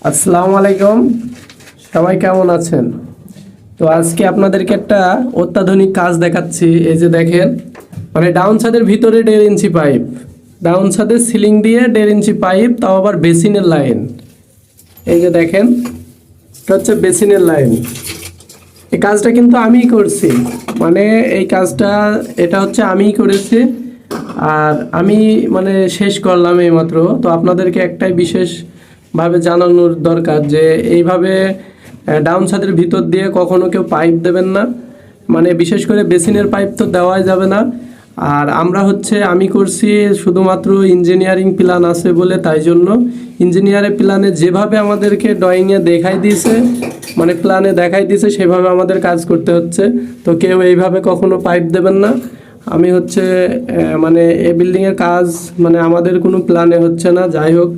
আসসালামু আলাইকুম, সবাই কেমন আছেন? তো আজকে আপনাদেরকে একটা অত্যাধুনিক কাজ দেখাচ্ছি। এই যে দেখেন, মানে ডাউন ছাদের ভিতরে 1.5 ইঞ্চি পাইপ, ডাউন ছাদের সিলিং দিয়ে 1.5 ইঞ্চি পাইপ, তাও আবার বেসিনের লাইন। এই যে দেখেন, এটা হচ্ছে বেসিনের লাইন। এই কাজটা কিন্তু আমিই করছি, মানে এই কাজটা এটা হচ্ছে আমিই করেছি। আর আমি মানে শেষ করলাম এইমাত্র। তো আপনাদেরকে একটাই বিশেষভাবে জানানোর দরকার যে এইভাবে ডাউন ছাদের ভিতর দিয়ে কখনো কেউ পাইপ দেবেন না, মানে বিশেষ করে বেসিনের পাইপ তো দেওয়াই যাবে না। আর আমরা হচ্ছে আমি করছি শুধুমাত্র ইঞ্জিনিয়ারিং প্ল্যান আছে বলে, তাই জন্য ইঞ্জিনিয়ারের প্ল্যানে যেভাবে আমাদেরকে ড্রয়িংয়ে দেখাই দিয়েছে, মানে প্ল্যানে দেখাই দিয়েছে সেভাবে আমাদের কাজ করতে হচ্ছে। তো কেউ এইভাবে কখনো পাইপ দেবেন না। আমি হচ্ছে মানে এই বিল্ডিংয়ের কাজ মানে আমাদের কোনো প্ল্যানে হচ্ছে না, যাই হোক।